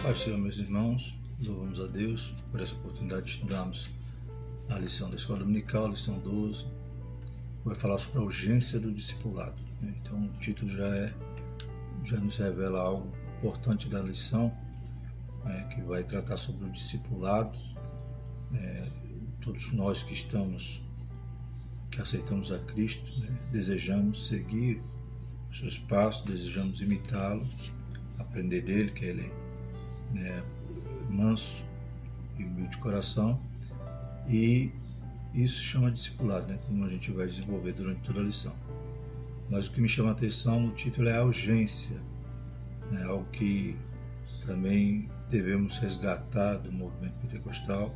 Pai do Senhor, meus irmãos, louvamos a Deus por essa oportunidade de estudarmos a lição da Escola Dominical, a lição 12, que vai falar sobre a urgência do discipulado. Então o título já nos revela algo importante da lição, que vai tratar sobre o discipulado. Todos nós que aceitamos a Cristo, desejamos seguir os seus passos, desejamos imitá-lo, aprender dele, que ele é manso e humilde de coração, e isso chama discipulado, como a gente vai desenvolver durante toda a lição. Mas o que me chama a atenção no título é a urgência, algo que também devemos resgatar do movimento pentecostal,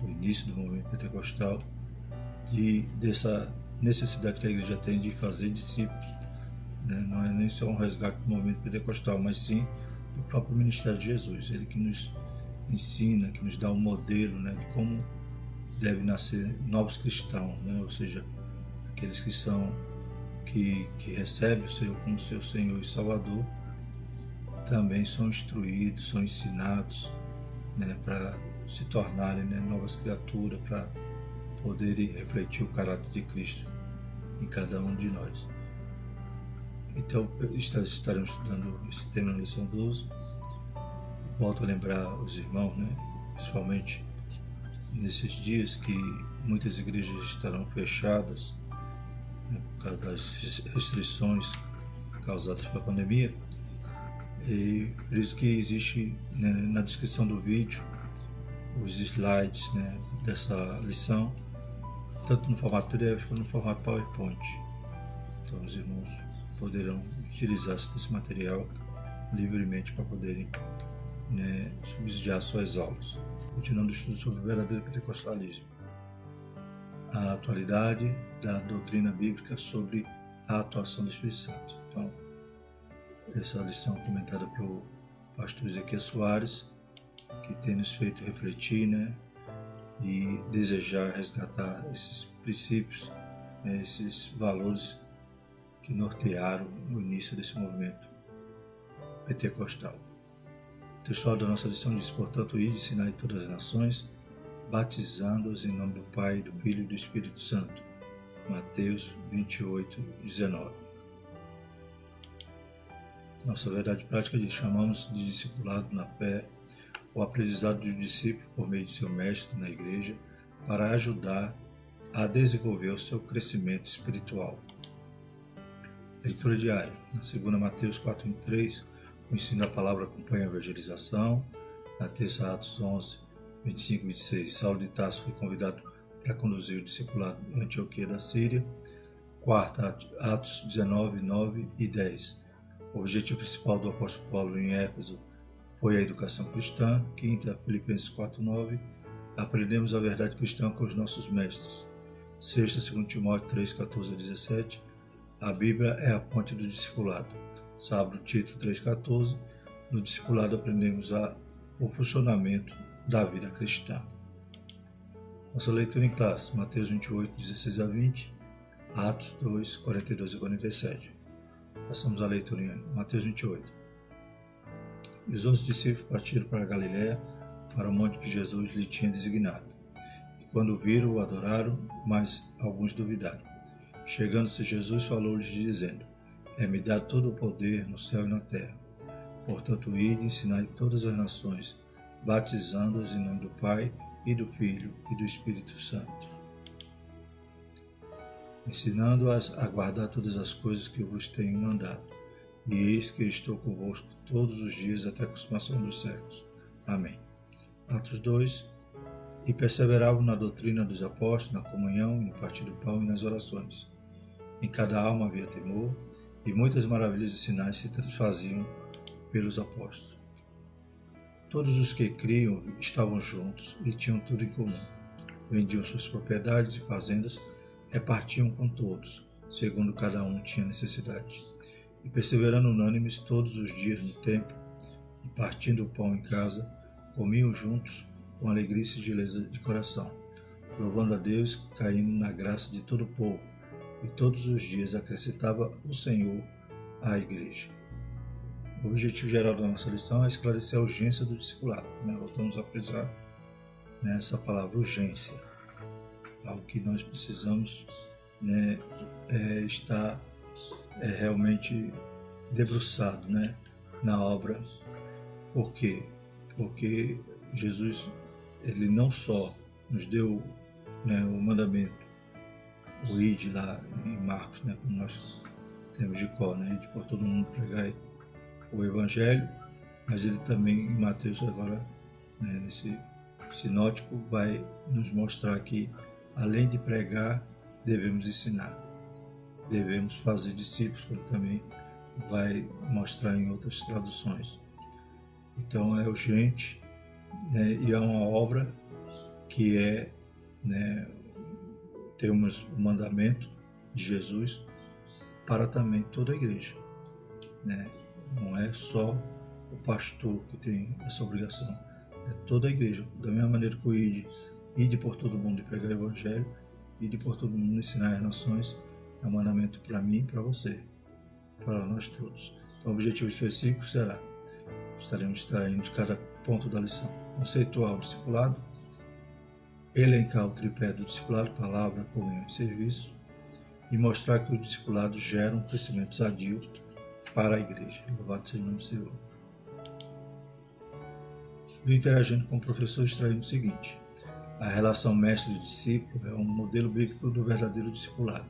do início do movimento pentecostal, dessa necessidade que a igreja tem de fazer discípulos. Não é nem só um resgate do movimento pentecostal, mas sim do próprio ministério de Jesus, ele que nos ensina, que nos dá um modelo de como devem nascer novos cristãos, ou seja, aqueles que recebem o Senhor como seu Senhor e Salvador, também são instruídos, são ensinados para se tornarem novas criaturas, para poderem refletir o caráter de Cristo em cada um de nós. Então, estaremos estudando esse tema na lição 12. Volto a lembrar os irmãos, principalmente nesses dias que muitas igrejas estarão fechadas, por causa das restrições causadas pela pandemia. E por isso que existe na descrição do vídeo os slides dessa lição, tanto no formato PDF quanto no formato PowerPoint. Então os irmãos poderão utilizar esse material livremente para poderem subsidiar suas aulas. Continuando o estudo sobre o verdadeiro pentecostalismo, a atualidade da doutrina bíblica sobre a atuação do Espírito Santo. Então, essa lição comentada pelo pastor Ezequiel Soares, que tem nos feito refletir e desejar resgatar esses princípios, esses valores que nortearam o início desse movimento pentecostal. O textual da nossa lição diz: portanto, ide, ensinai todas as nações, batizando-os em nome do Pai, do Filho e do Espírito Santo. Mateus 28, 19. Nossa verdade prática diz: chamamos de discipulado na fé o aprendizado do discípulo por meio de seu mestre na igreja, para ajudar a desenvolver o seu crescimento espiritual. Leitura diária. Na segunda, Mateus 4:3, o ensino da palavra acompanha a evangelização. Na terça, Atos 11, 25 e 26, Saulo de Tarso foi convidado para conduzir o discipulado em Antioquia da Síria. Quarta, Atos 19, 9 e 10. O objetivo principal do apóstolo Paulo em Éfeso foi a educação cristã. Quinta, Filipenses 4:9, aprendemos a verdade cristã com os nossos mestres. Sexta, 2 Timóteo 3:14 a 17, a Bíblia é a fonte do discipulado. Sábado, Tito 3:14, no discipulado aprendemos o funcionamento da vida cristã. Nossa leitura em classe: Mateus 28, 16 a 20, Atos 2, 42 a 47. Passamos a leitura em Mateus 28. E os 11 discípulos partiram para a Galiléia, para o monte que Jesus lhe tinha designado. E quando o viram, o adoraram, mas alguns duvidaram. Chegando-se Jesus, falou-lhes dizendo: é-me dado todo o poder no céu e na terra. Portanto, ide e ensinai todas as nações, batizando-as em nome do Pai, e do Filho, e do Espírito Santo, ensinando-as a guardar todas as coisas que eu vos tenho mandado. E eis que estou convosco todos os dias até a consumação dos séculos. Amém. Atos 2. E perseveravam na doutrina dos apóstolos, na comunhão, no partir do pão e nas orações. Em cada alma havia temor, e muitas maravilhas e sinais se faziam pelos apóstolos. Todos os que criam estavam juntos e tinham tudo em comum. Vendiam suas propriedades e fazendas, repartiam com todos, segundo cada um tinha necessidade. E perseverando unânimes todos os dias no templo, e partindo o pão em casa, comiam juntos com alegria e singeleza de coração, louvando a Deus, caindo na graça de todo o povo, e todos os dias acrescentava o Senhor à igreja. O objetivo geral da nossa lição é esclarecer a urgência do discipulado. Né? Voltamos a frisar nessa palavra urgência, algo que nós precisamos, né, estar realmente debruçado, né, na obra. Por quê? Porque Jesus, ele não só nos deu, né, o mandamento, o ide lá em Marcos, né, como nós temos de cor, né, ide por todo mundo pregar o Evangelho, mas ele também, em Mateus agora, né, nesse sinótico, vai nos mostrar que, além de pregar, devemos ensinar, devemos fazer discípulos, como também vai mostrar em outras traduções. Então é urgente, né, e é uma obra que né, temos o mandamento de Jesus para também toda a igreja, né? Não é só o pastor que tem essa obrigação, é toda a igreja. Da mesma maneira que o ide por todo mundo e pregar o Evangelho, ide por todo mundo e ensinar as nações, é um mandamento para mim e para você, para nós todos. Então, o objetivo específico será, estaremos extraindo de cada ponto da lição, conceituar o discipulado, elencar o tripé do discipulado, palavra, comunhão e serviço, e mostrar que o discipulado gera um crescimento sadio para a igreja. Louvado seja o nome do Senhor. Do Interagindo com o Professor, extraímos o seguinte: a relação mestre-discípulo é um modelo bíblico do verdadeiro discipulado.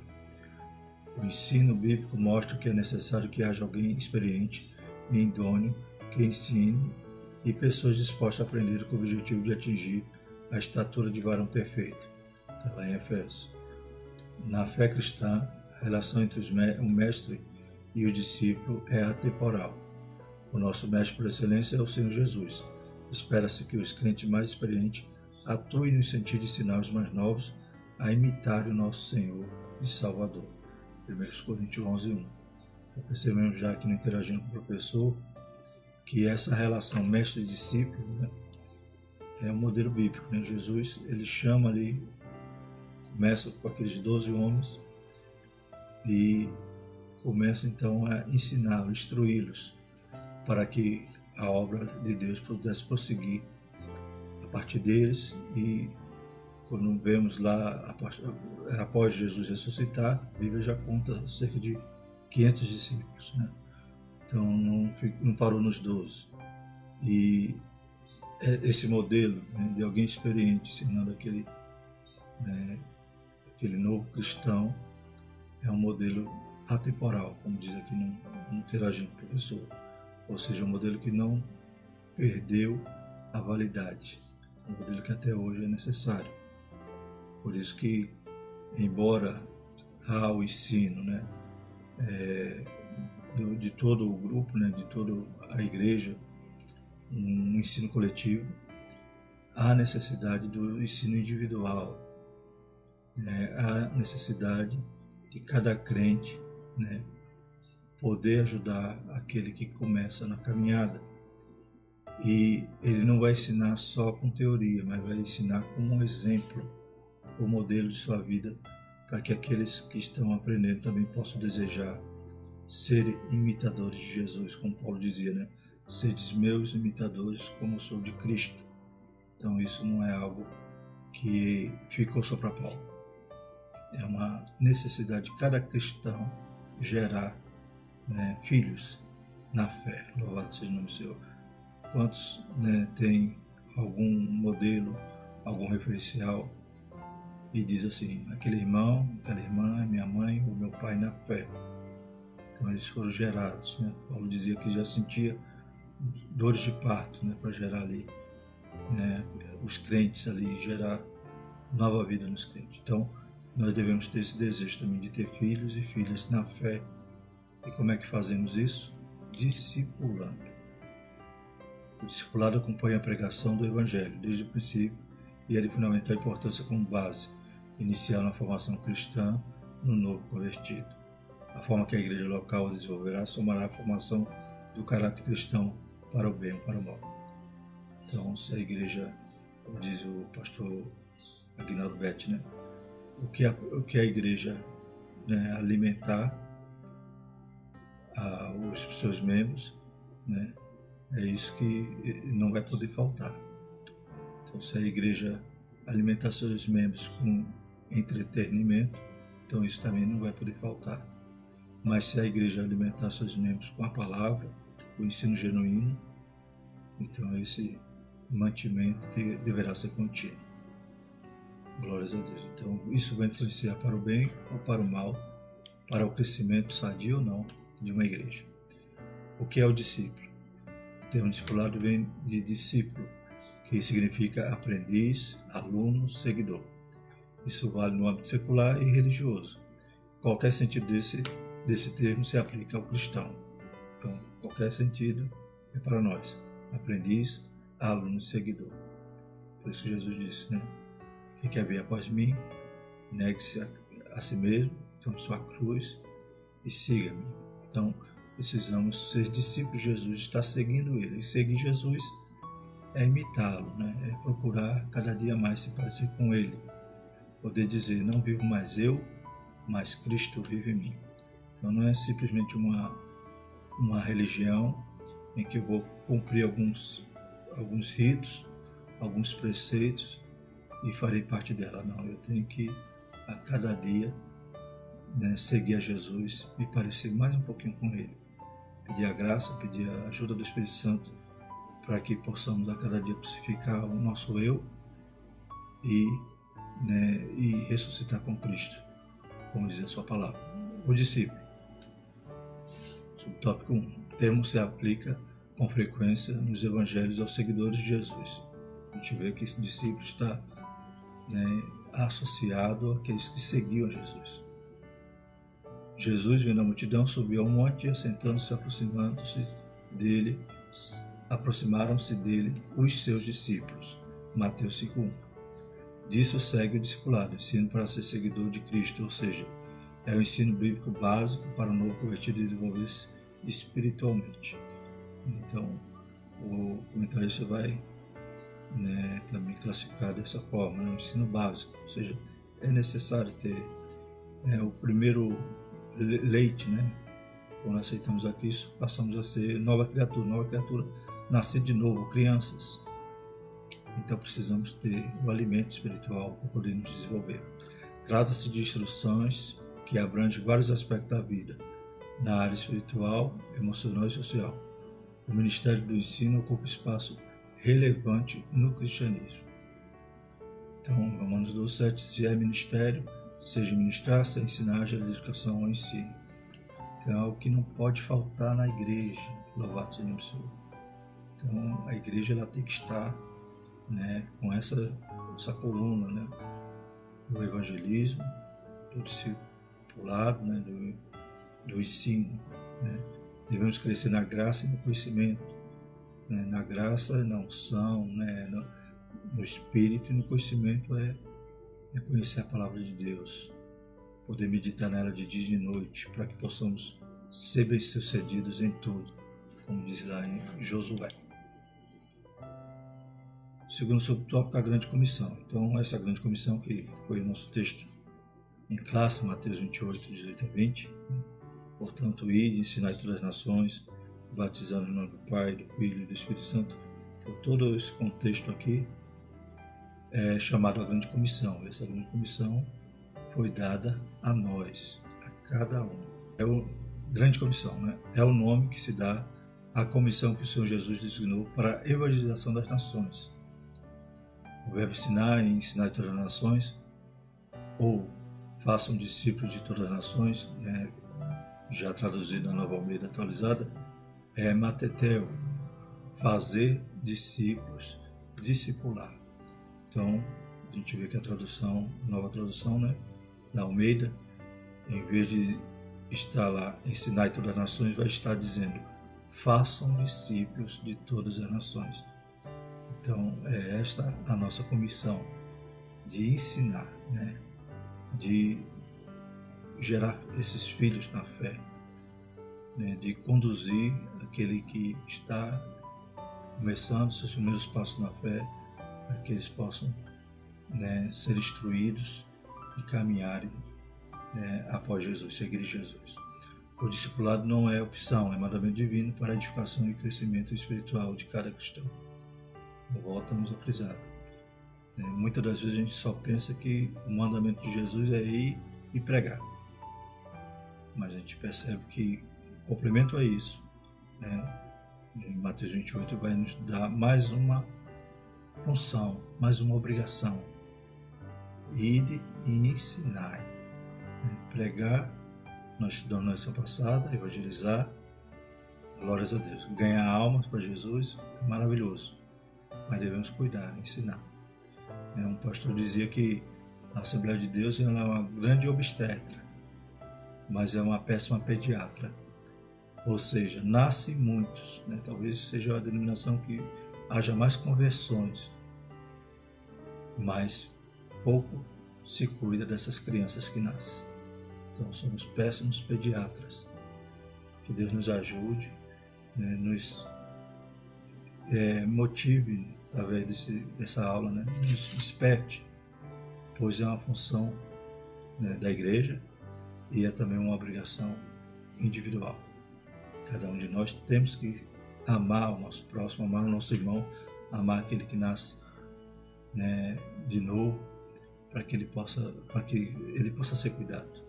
O ensino bíblico mostra que é necessário que haja alguém experiente e idôneo que ensine e pessoas dispostas a aprender com o objetivo de atingir a estatura de varão perfeito. Está lá em Efésios. Na fé cristã, a relação entre o mestre e o discípulo é atemporal. O nosso mestre por excelência é o Senhor Jesus. Espera-se que os crentes mais experientes atuem no sentido de ensinar os mais novos a imitar o nosso Senhor e Salvador. 1 Coríntios 11:1. Então, percebemos já aqui no Interagindo com o Professor que essa relação mestre-discípulo, né, é um modelo bíblico. Né? Jesus, ele chama ali, começa com aqueles 12 homens e começa então a ensiná-los, instruí-los, para que a obra de Deus pudesse prosseguir a partir deles. E quando vemos lá, após Jesus ressuscitar, a Bíblia já conta cerca de 500 discípulos, né? Então não parou nos 12. E esse modelo, né, de alguém experiente ensinando aquele novo cristão é um modelo atemporal, como diz aqui no Interagindo com o Professor. Ou seja, um modelo que não perdeu a validade, um modelo que até hoje é necessário. Por isso que, embora há o ensino, né, de todo o grupo, né, de toda a igreja, um ensino coletivo, há necessidade do ensino individual, né, há necessidade de cada crente, né, poder ajudar aquele que começa na caminhada. E ele não vai ensinar só com teoria, mas vai ensinar com um exemplo, o modelo de sua vida, para que aqueles que estão aprendendo também possam desejar ser imitadores de Jesus, como Paulo dizia, né? Sedes meus imitadores como eu sou de Cristo. Então isso não é algo que ficou só para Paulo. É uma necessidade de cada cristão gerar, né, filhos na fé. Louvado seja o nome do Senhor. Quantos, né, tem algum modelo, algum referencial e diz assim: aquele irmão, aquela irmã é minha mãe, o meu pai na fé. Então eles foram gerados, né? Paulo dizia que já sentia dores de parto, né, para gerar ali, né, os crentes ali, gerar nova vida nos crentes. Então nós devemos ter esse desejo também de ter filhos e filhas na fé. E como é que fazemos isso? Discipulando. O discipulado acompanha a pregação do Evangelho desde o princípio e ele finalmente a importância como base inicial na formação cristã no novo convertido. A forma que a igreja local desenvolverá somará a formação do caráter cristão para o bem ou para o mal. Então, se a igreja, como diz o pastor Aguinaldo Betti, né, o que a igreja, né, alimentar os seus membros, né? É isso que não vai poder faltar. Então, se a igreja alimentar seus membros com entretenimento, então isso também não vai poder faltar. Mas se a igreja alimentar seus membros com a palavra, o ensino genuíno, então esse mantimento deverá ser contínuo. Glórias a Deus. Então isso vai influenciar para o bem ou para o mal, para o crescimento sadio ou não de uma igreja. O que é o discípulo? O termo discipulado vem de discípulo, que significa aprendiz, aluno, seguidor. Isso vale no âmbito secular e religioso. Qualquer sentido desse termo se aplica ao cristão. Então, qualquer sentido é para nós. Aprendiz, aluno, seguidor. Por isso que Jesus disse, né? Quem quer vir após mim, negue-se a si mesmo, tome sua cruz e siga-me. Então, precisamos ser discípulos de Jesus, estar seguindo Ele. E seguir Jesus é imitá-lo, né? É procurar cada dia mais se parecer com Ele. Poder dizer, não vivo mais eu, mas Cristo vive em mim. Então não é simplesmente uma religião em que eu vou cumprir alguns ritos, alguns preceitos e farei parte dela. Não, eu tenho que a cada dia, né, seguir a Jesus e parecer mais um pouquinho com Ele. Pedir a graça, pedir a ajuda do Espírito Santo para que possamos a cada dia crucificar o nosso eu e ressuscitar com Cristo, como diz a sua palavra. O discípulo. Subtópico 1. O termo se aplica com frequência nos evangelhos aos seguidores de Jesus. A gente vê que esse discípulo está, né, associado àqueles que seguiam Jesus. Jesus, vendo a multidão, subiu ao monte e, assentando-se, aproximaram-se dele os seus discípulos. Mateus 5:1. Disso segue o discipulado, ensino para ser seguidor de Cristo, ou seja, é o ensino bíblico básico para o novo convertido desenvolver-se espiritualmente. Então, o comentarista vai, né, também classificar dessa forma, o ensino básico, ou seja, é necessário ter o primeiro leite, né? Quando aceitamos a Cristo, passamos a ser nova criatura, nascer de novo, crianças. Então precisamos ter o alimento espiritual para poder nos desenvolver. Trata-se de instruções que abrangem vários aspectos da vida, na área espiritual, emocional e social. O ministério do ensino ocupa espaço relevante no cristianismo. Então, Romanos 12:7, se é ministério, seja ministrar, seja ensinar, seja educação ou ensino. Então, é algo que não pode faltar na igreja, louvado seja o Senhor. Então, a igreja ela tem que estar, né, com essa coluna, né, do evangelismo, do discipulado, né, do ensino, né. Devemos crescer na graça e no conhecimento, né, na graça e na unção, né, no espírito e no conhecimento é conhecer a palavra de Deus, poder meditar nela de dia e de noite, para que possamos ser bem-sucedidos em tudo, como diz lá em Josué. Segundo subtópico, a grande comissão. Então, essa grande comissão que foi o nosso texto em classe, Mateus 28:18-20, né? Portanto, ide, ensinai todas as nações, batizando em nome do Pai, do Filho e do Espírito Santo. Então, todo esse contexto aqui é chamado a grande comissão. Essa grande comissão foi dada a nós, a cada um. É a grande comissão, né? É o nome que se dá à comissão que o Senhor Jesus designou para a evangelização das nações. O verbo ensinar e ensinar todas as nações, ou façam discípulos de todas as nações, né? Já traduzido na Nova Almeida atualizada, é mateteu, fazer discípulos, discipular. Então, a gente vê que a tradução, nova tradução, né, da Almeida, em vez de estar lá, ensinar todas as nações, vai estar dizendo, façam discípulos de todas as nações. Então, é esta a nossa comissão, de ensinar, né, de gerar esses filhos na fé, né, de conduzir aquele que está começando seus primeiros passos na fé, para que eles possam, né, ser instruídos e caminharem, né, após Jesus, seguir Jesus. O discipulado não é opção, é mandamento divino para a edificação e crescimento espiritual de cada cristão. Voltamos a frisar. Muitas das vezes a gente só pensa que o mandamento de Jesus é ir e pregar. Mas a gente percebe que, complemento a isso, em Mateus 28 vai nos dar mais uma função, mais uma obrigação. Ide e ensinai. Pregar, nós estudamos na lição passada, evangelizar, glórias a Deus. Ganhar almas para Jesus é maravilhoso, mas devemos cuidar, ensinar. Um pastor dizia que a Assembleia de Deus é uma grande obstetra, mas é uma péssima pediatra. Ou seja, nascem muitos, talvez seja a denominação que haja mais conversões, mas pouco se cuida dessas crianças que nascem. Então somos péssimos pediatras. Que Deus nos ajude, nos motive através dessa aula, nos desperte, pois é uma função da igreja e é também uma obrigação individual. Cada um de nós temos que amar o nosso próximo, amar o nosso irmão, amar aquele que nasce de novo, para que ele possa ser cuidado.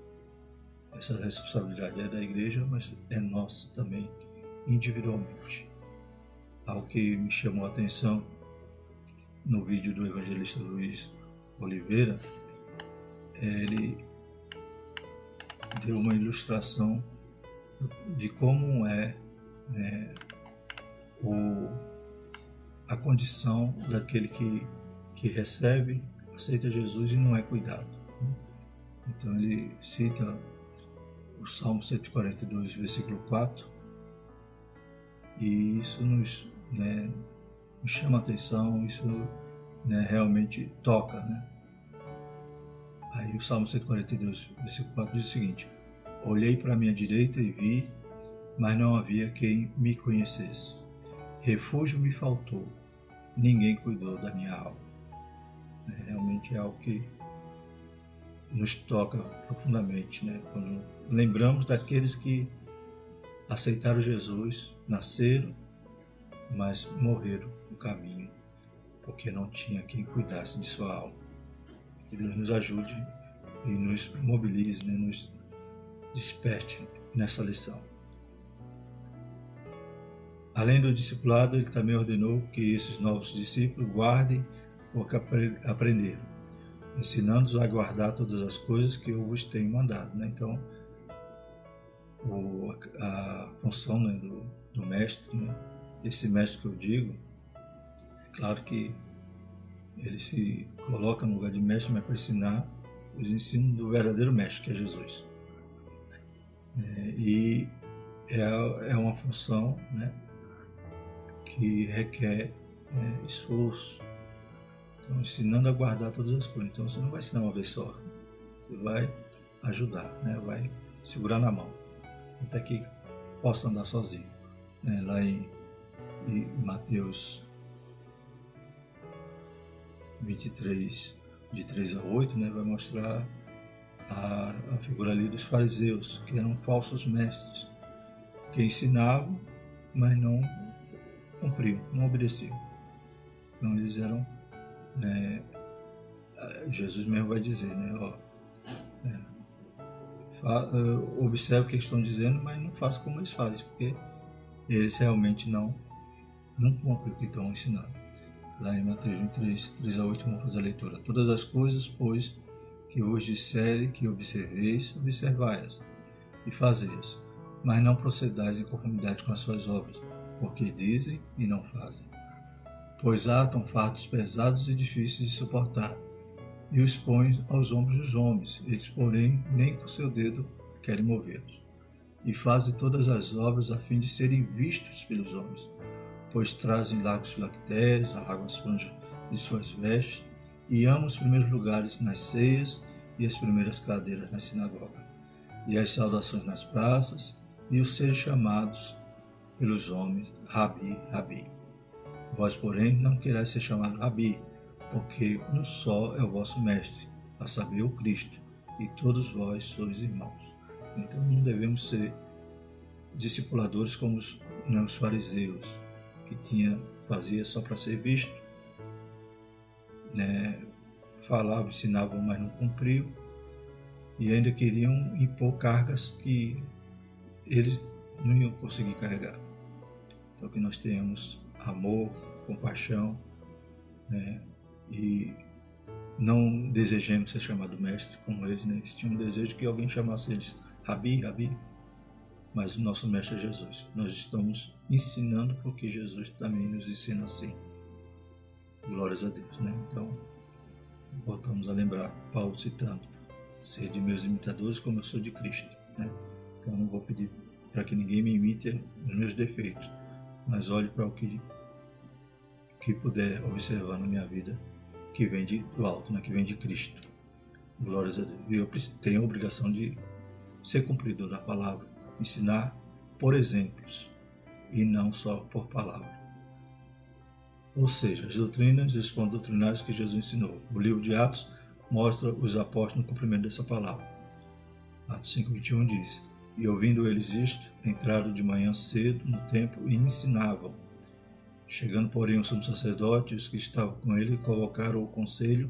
Essa responsabilidade é da igreja, mas é nossa também, individualmente. Algo que me chamou a atenção no vídeo do evangelista Luiz Oliveira, ele deu uma ilustração de como é a condição daquele que recebe, aceita Jesus e não é cuidado. Então ele cita o Salmo 142, versículo 4, e isso nos chama a atenção, isso realmente toca. Aí o Salmo 142, versículo 4 diz o seguinte: olhei para a minha direita e vi, mas não havia quem me conhecesse. Refúgio me faltou, ninguém cuidou da minha alma. Realmente é algo que nos toca profundamente, quando lembramos daqueles que aceitaram Jesus, nasceram, mas morreram no caminho, porque não tinha quem cuidasse de sua alma. Que Deus nos ajude e nos mobilize, nos desperte nessa lição. Além do discipulado, ele também ordenou que esses novos discípulos guardem o que aprenderam, ensinando-os a guardar todas as coisas que eu vos tenho mandado. Então, a função do mestre, esse mestre que eu digo, é claro que ele se coloca no lugar de mestre, mas para ensinar os ensinos do verdadeiro mestre, que é Jesus. E é uma função que requer esforço. Então, ensinando a guardar todas as coisas. Então, você não vai ensinar uma vez só. Você vai ajudar, vai segurar na mão, até que possa andar sozinho. Lá em Mateus 23, de 3 a 8, vai mostrar a figura ali dos fariseus, que eram falsos mestres, que ensinavam, mas não cumpriam, não obedeciam. Então eles eram, Jesus mesmo vai dizer, observe o que estão dizendo, mas não faça como eles fazem, porque eles realmente não cumprem o que estão ensinando. Lá em Mateus 23, 3 a 8, vamos fazer a leitura. Todas as coisas, pois, que vos disserem que observeis, observai-as e fazei-as, mas não procedais em conformidade com as suas obras, porque dizem e não fazem. Pois atam fardos pesados e difíceis de suportar, e os põem aos ombros dos homens, eles, porém, nem com seu dedo querem movê-los. E fazem todas as obras a fim de serem vistos pelos homens, pois trazem largos filactérios, alagam as franjas de suas vestes, e amam os primeiros lugares nas ceias e as primeiras cadeiras na sinagoga, e as saudações nas praças, e os seres chamados pelos homens, Rabi, Rabi. Vós, porém, não querais ser chamado Rabi, porque um só é o vosso mestre, a saber, o Cristo, e todos vós sois irmãos. Então não devemos ser discipuladores como os fariseus, que fazia só para ser visto, né? Falavam, ensinavam, mas não cumpriam, e ainda queriam impor cargas que eles não iam conseguir carregar. Então que nós tenhamos amor, compaixão, né? E não desejemos ser chamado mestre como eles, né? Eles tinham um desejo que alguém chamasse eles Rabi, Rabi, mas o nosso mestre é Jesus. Nós estamos ensinando porque Jesus também nos ensina assim. Glórias a Deus, né? Então, voltamos a lembrar, Paulo citando, ser de meus imitadores como eu sou de Cristo, né? Então, não vou pedir para que ninguém me imite os meus defeitos, mas olhe para o que puder observar na minha vida, que vem do alto, né? Que vem de Cristo. Glórias a Deus. E eu tenho a obrigação de ser cumpridor da palavra, ensinar por exemplos e não só por palavra. Ou seja, as doutrinas e os pontos doutrinários que Jesus ensinou. O livro de Atos mostra os apóstolos no cumprimento dessa palavra. Atos 5:21 diz: E ouvindo eles isto, entraram de manhã cedo no templo e ensinavam. Chegando, porém, o sumo sacerdote e os que estavam com ele, convocaram o conselho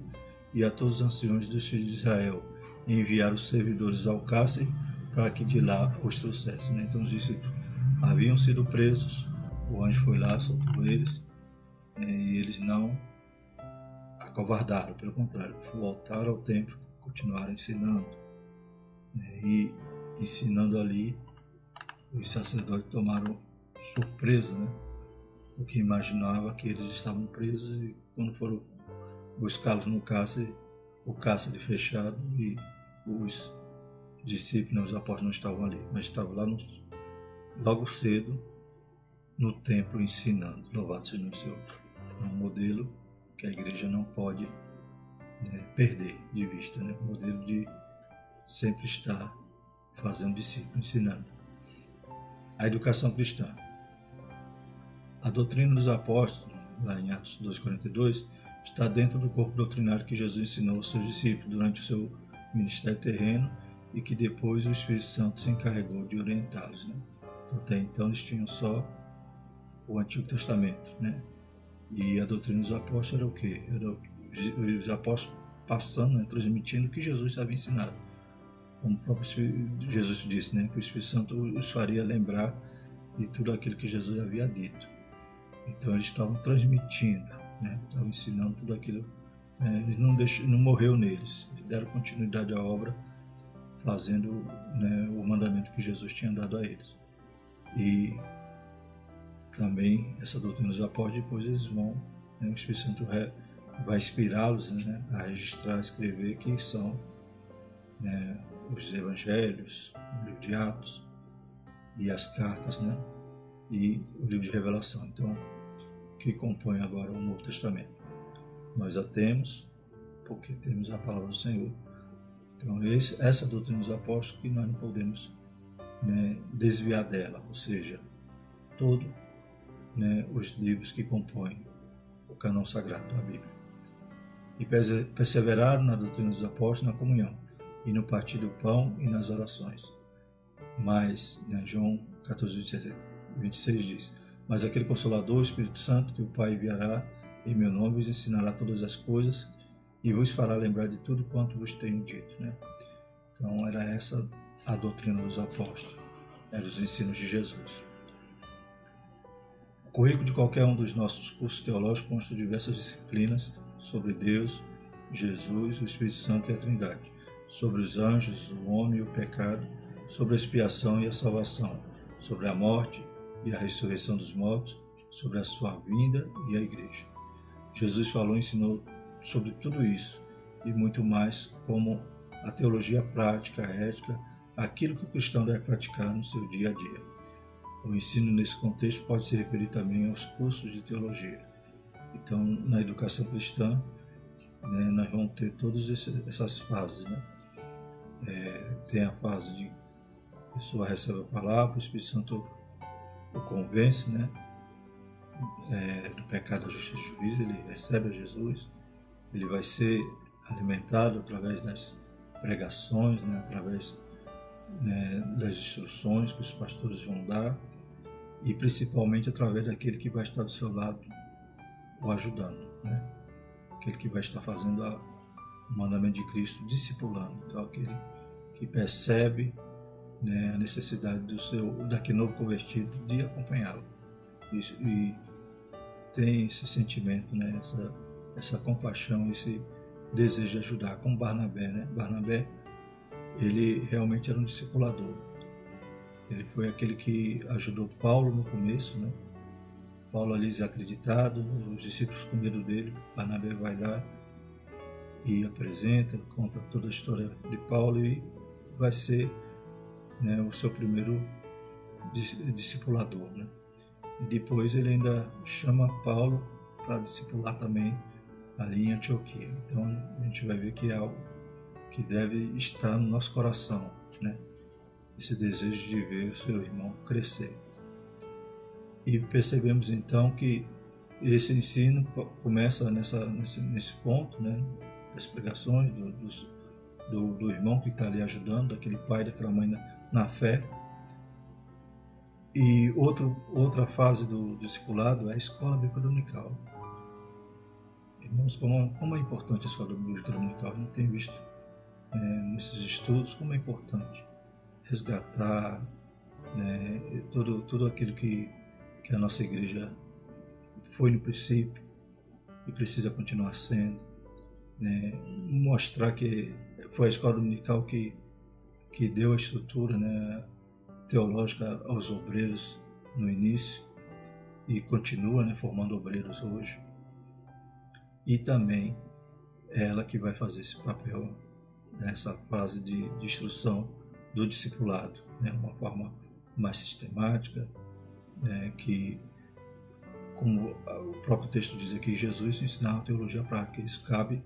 e a todos os anciões dos filhos de Israel, e enviaram os servidores ao cárcere para que de lá os trouxessem. Então os discípulos haviam sido presos, o anjo foi lá, soltou eles, e eles não acovardaram, pelo contrário, voltaram ao templo, continuaram ensinando. E ensinando ali, os sacerdotes tomaram surpresa, né? Porque imaginava que eles estavam presos, e quando foram buscá-los no cárcere, o cárcere fechado, e os discípulos, os apóstolos não estavam ali, mas estavam lá logo cedo no templo ensinando. Louvado seja o Senhor. É um modelo que a igreja não pode, né, perder de vista, né? Um modelo de sempre estar fazendo discípulo, ensinando. A educação cristã. A doutrina dos apóstolos, lá em Atos 2:42, está dentro do corpo doutrinário que Jesus ensinou aos seus discípulos durante o seu ministério terreno e que depois o Espírito Santo se encarregou de orientá-los, né? Até então eles tinham só o Antigo Testamento, né? E a doutrina dos apóstolos era o quê? Era os apóstolos passando, né, transmitindo o que Jesus estava ensinando. Como o próprio Jesus disse, né, que o Espírito Santo os faria lembrar de tudo aquilo que Jesus havia dito. Então eles estavam transmitindo, né, estavam ensinando tudo aquilo. Eles não morreu neles, eles deram continuidade à obra, fazendo, né, o mandamento que Jesus tinha dado a eles. E também essa doutrina dos apóstolos, depois eles vão, né, o Espírito Santo vai inspirá-los, né, a registrar, a escrever, que são, né, os evangelhos, o livro de Atos e as cartas, né, e o livro de Revelação. Então, que compõe agora o Novo Testamento. Nós a temos porque temos a palavra do Senhor. Então, essa doutrina dos apóstolos que nós não podemos, né, desviar dela, ou seja, todos, né, os livros que compõem o cânon sagrado, a Bíblia. E perseveraram na doutrina dos apóstolos, na comunhão, e no partir do pão e nas orações. Mas, né, João 14:26 diz: Mas aquele Consolador, o Espírito Santo, que o Pai enviará em meu nome, vos ensinará todas as coisas e vos fará lembrar de tudo quanto vos tenho dito, né? Então era essa a doutrina dos apóstolos, eram os ensinos de Jesus. O currículo de qualquer um dos nossos cursos teológicos consta de diversas disciplinas sobre Deus, Jesus, o Espírito Santo e a Trindade, sobre os anjos, o homem e o pecado, sobre a expiação e a salvação, sobre a morte e a ressurreição dos mortos, sobre a sua vinda e a igreja. Jesus falou e ensinou sobre tudo isso e muito mais, como a teologia prática, a ética, aquilo que o cristão deve praticar no seu dia a dia. O ensino nesse contexto pode se referir também aos cursos de teologia. Então, na educação cristã, né, nós vamos ter todas essas fases, né? Tem a fase de a pessoa recebe a palavra, o Espírito Santo o convence, né, do pecado, da justiça e do juízo, ele recebe a Jesus, ele vai ser alimentado através das pregações, né, através né, das instruções que os pastores vão dar, e principalmente através daquele que vai estar do seu lado o ajudando, né? Aquele que vai estar fazendo o mandamento de Cristo, discipulando. Então, aquele que percebe, né, a necessidade daquele novo convertido de acompanhá-lo e tem esse sentimento, né, essa compaixão, esse desejo de ajudar, como Barnabé, né? Barnabé, ele realmente era um discipulador. Ele foi aquele que ajudou Paulo no começo, né? Paulo ali desacreditado, os discípulos com medo dele, Barnabé vai lá e apresenta, conta toda a história de Paulo e vai ser, né, o seu primeiro discipulador, né? E depois ele ainda chama Paulo para discipular também ali em Antioquia. Então a gente vai ver que é algo que deve estar no nosso coração, né? Esse desejo de ver o seu irmão crescer. E percebemos então que esse ensino começa nesse ponto, né, das pregações do irmão que está ali ajudando, daquele pai, daquela mãe na fé. E outra fase do discipulado é a escola bíblica dominical. Irmãos, como é importante a escola bíblica dominical. A gente tem visto nesses estudos como é importante resgatar, né, tudo aquilo que a nossa igreja foi no princípio e precisa continuar sendo, né, mostrar que foi a escola dominical que deu a estrutura, né, teológica aos obreiros no início e continua, né, formando obreiros hoje. E também é ela que vai fazer esse papel nessa fase de instrução do discipulado, né, uma forma mais sistemática, né, que, como o próprio texto diz aqui, Jesus ensinava a teologia prática. Isso cabe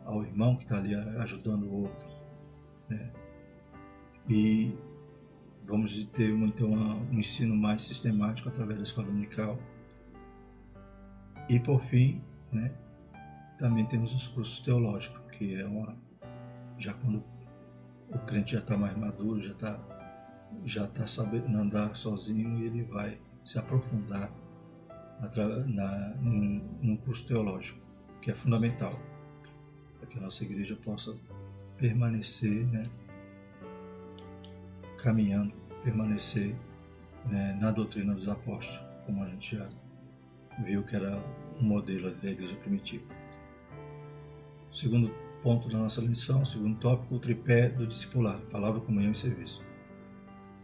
ao irmão que está ali ajudando o outro, né? E vamos ter então um ensino mais sistemático através da escola dominical. E por fim, né, também temos os cursos teológicos, que é já quando o crente já está mais maduro, já está sabendo andar sozinho, e ele vai se aprofundar num curso teológico, que é fundamental para que a nossa igreja possa permanecer, né, caminhando, permanecer, né, na doutrina dos apóstolos, como a gente já viu que era um modelo da igreja primitiva. Segundo ponto da nossa lição, segundo tópico, o tripé do discipulado: palavra, comunhão e serviço.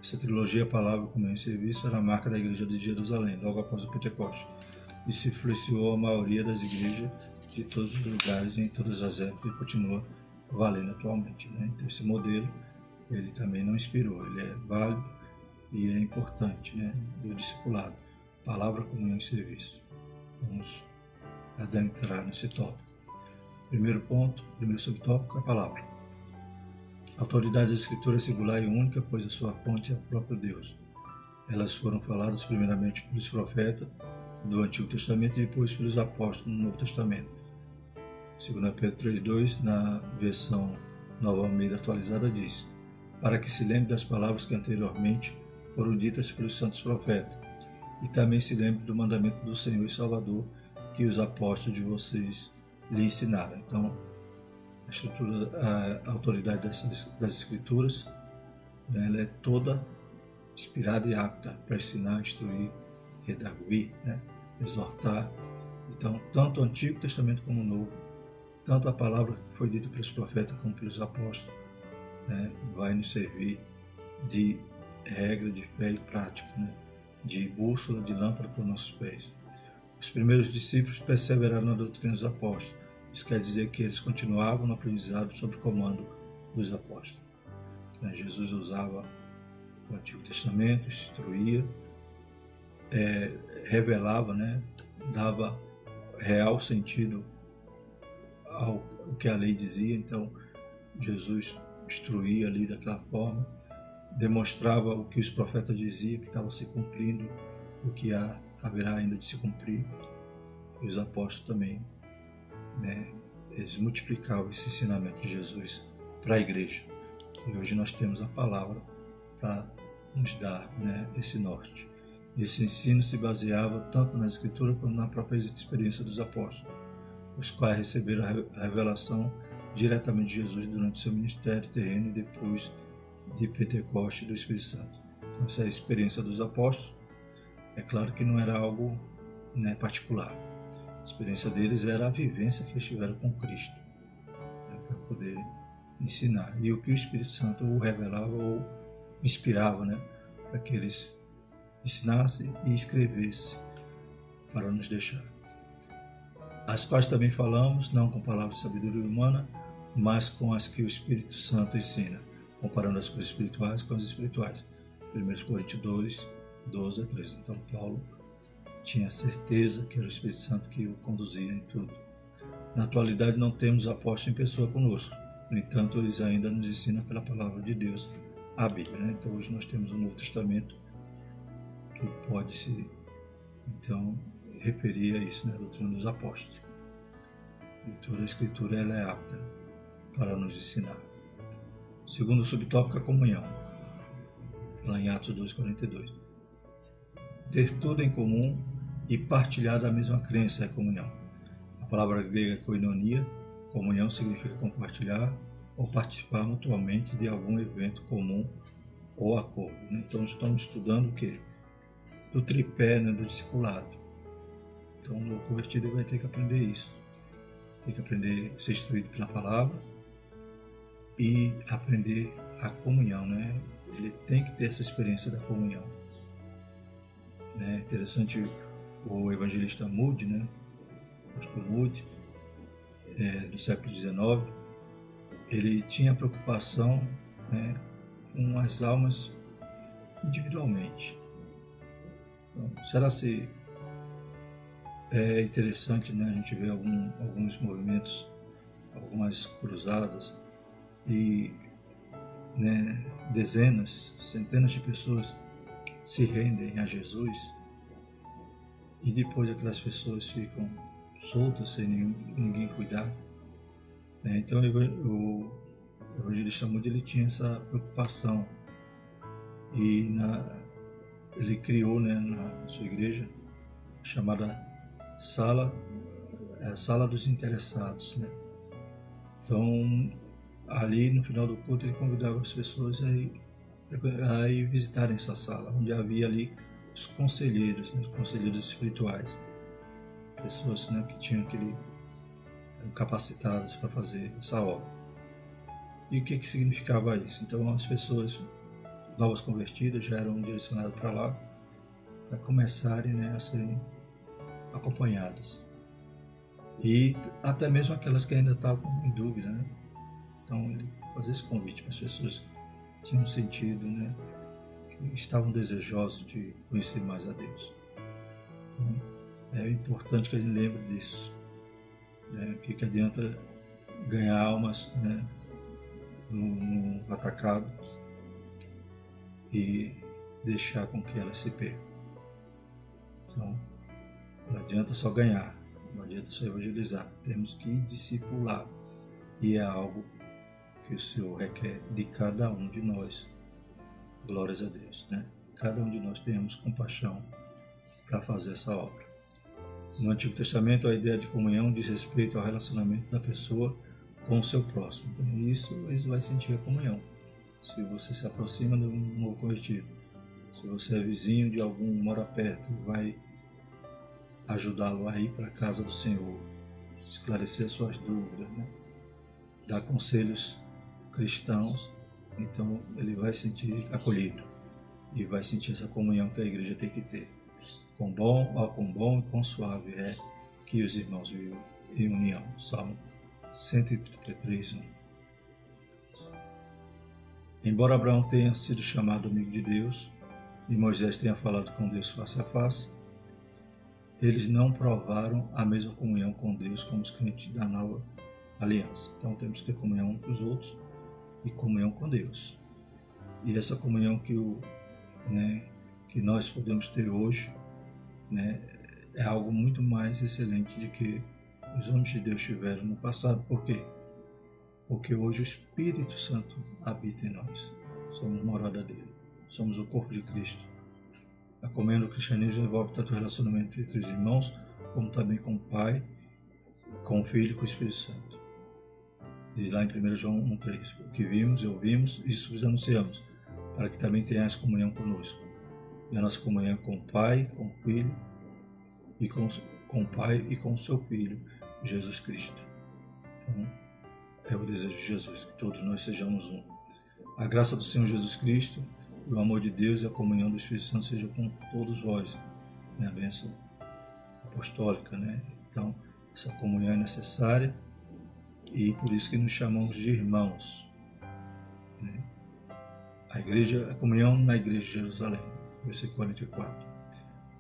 Essa trilogia, palavra, comunhão e serviço, era a marca da igreja de Jerusalém, logo após o Pentecostes, e se influenciou a maioria das igrejas de todos os lugares e em todas as épocas, e continua valendo atualmente, né? Então esse modelo, ele também não inspirou, ele é válido e é importante, né, do discipulado: palavra, comunhão e serviço. Vamos adentrar nesse tópico. Primeiro subtópico, a palavra. A autoridade da Escritura é singular e única, pois a sua fonte é o próprio Deus. Elas foram faladas primeiramente pelos profetas do Antigo Testamento e depois pelos apóstolos no Novo Testamento. 2 Pedro 3,2, na versão Nova Almeida atualizada, diz: para que se lembre das palavras que anteriormente foram ditas pelos santos profetas, e também se lembre do mandamento do Senhor e Salvador que os apóstolos de vocês lhe ensinaram. Então, a autoridade das Escrituras, né, ela é toda inspirada e apta para ensinar, instruir, redarguir, né, exortar. Então, tanto o Antigo Testamento como o Novo, tanto a palavra que foi dita pelos profetas como pelos apóstolos, né, vai nos servir de regra de fé e prática, né, de bússola, de lâmpada para os nossos pés. Os primeiros discípulos perseveraram na doutrina dos apóstolos. Isso quer dizer que eles continuavam no aprendizado sob o comando dos apóstolos. Jesus usava o Antigo Testamento, instruía, revelava, né, dava real sentido ao que a lei dizia. Então, Jesus instruía ali daquela forma, demonstrava o que os profetas diziam, que estava se cumprindo, o que haverá ainda de se cumprir. E os apóstolos também, né, eles multiplicavam esse ensinamento de Jesus para a igreja. E hoje nós temos a palavra para nos dar, né, esse norte. Esse ensino se baseava tanto na Escritura quanto na própria experiência dos apóstolos, os quais receberam a revelação diretamente de Jesus durante seu ministério terreno e depois de Pentecostes do Espírito Santo. Então, essa é a experiência dos apóstolos. É claro que não era algo, né, particular. A experiência deles era a vivência que eles tiveram com Cristo, né, para poder ensinar. E o que o Espírito Santo o revelava ou inspirava, né, para que eles ensinassem e escrevessem para nos deixar. As quais também falamos, não com palavras de sabedoria humana, mas com as que o Espírito Santo ensina, comparando as coisas espirituais com as espirituais. 1 Coríntios 2, 12 a 13. Então Paulo tinha certeza que era o Espírito Santo que o conduzia em tudo. Na atualidade não temos apóstolos em pessoa conosco. No entanto, eles ainda nos ensinam pela palavra de Deus, a Bíblia, né? Então hoje nós temos o Novo Testamento que pode se, então, referir a isso, né? A doutrina dos apóstolos. E toda a Escritura ela é apta para nos ensinar. Segundo subtópico, a comunhão. Lá em Atos 2:42. Ter tudo em comum e partilhar da mesma crença é comunhão. A palavra grega koinonia, comunhão, significa compartilhar ou participar mutuamente de algum evento comum ou acordo. Então estamos estudando o quê? Do tripé, né, do discipulado. Então o convertido vai ter que aprender isso. Tem que aprender a ser instruído pela palavra e aprender a comunhão, né? Ele tem que ter essa experiência da comunhão. É interessante o evangelista Moody, né? O pastor Moody, do século XIX, ele tinha preocupação, né, com as almas individualmente. Então, será se é interessante, né, a gente ver alguns movimentos, algumas cruzadas e, né, dezenas, centenas de pessoas se rendem a Jesus e depois aquelas pessoas ficam soltas sem ninguém cuidar, né? Então o evangelista Moody, ele tinha essa preocupação e ele criou, né, na sua igreja chamada Sala dos Interessados, né? Então ali no final do culto ele convidava as pessoas a ir visitarem essa sala, onde havia ali os conselheiros, né, os conselheiros espirituais, pessoas, né, que tinham eram capacitadas para fazer essa obra. E o que significava isso? Então as pessoas novas convertidas já eram direcionadas para lá para começarem, né, a serem acompanhadas, e até mesmo aquelas que ainda estavam em dúvida, né? Então ele fazia esse convite para as pessoas que tinham sentido, né, que estavam desejosos de conhecer mais a Deus. Então é importante que a gente lembre disso, né? O que adianta ganhar almas, né, no atacado e deixar com que elas se percam. Então não adianta só ganhar, não adianta só evangelizar, temos que discipular, e é algo que o Senhor requer de cada um de nós. Glórias a Deus, né? Cada um de nós temos compaixão para fazer essa obra. No Antigo Testamento, a ideia de comunhão diz respeito ao relacionamento da pessoa com o seu próximo. E isso ele vai sentir a comunhão. Se você se aproxima de um novo convertido, se você é vizinho de algum, mora perto, vai ajudá-lo a ir para a casa do Senhor, esclarecer as suas dúvidas, né? Dar conselhos cristãos, então ele vai sentir acolhido e vai sentir essa comunhão que a igreja tem que ter. Quão bom e quão suave é que os irmãos vivem em união. Salmo 133, 1. Embora Abraão tenha sido chamado amigo de Deus e Moisés tenha falado com Deus face a face, eles não provaram a mesma comunhão com Deus como os crentes da nova aliança. Então temos que ter comunhão uns com os outros e comunhão com Deus. E essa comunhão que nós podemos ter hoje, né, é algo muito mais excelente do que os homens de Deus tiveram no passado. Por quê? porque hoje o Espírito Santo habita em nós. Somos morada dele, somos o corpo de Cristo. A comunhão do cristianismo envolve tanto o relacionamento entre os irmãos, como também com o Pai, com o Filho e com o Espírito Santo. Diz lá em 1 João 1,3: o que vimos e ouvimos, isso vos anunciamos, para que também tenhais comunhão conosco. E a nossa comunhão é com o Pai, com o Filho, e com o Pai e com o seu Filho, Jesus Cristo. Então, é o desejo de Jesus, que todos nós sejamos um. A graça do Senhor Jesus Cristo, o amor de Deus e a comunhão do Espírito Santo sejam com todos vós. A bênção apostólica, Então, essa comunhão é necessária e por isso que nos chamamos de irmãos. A comunhão na igreja de Jerusalém, versículo 44.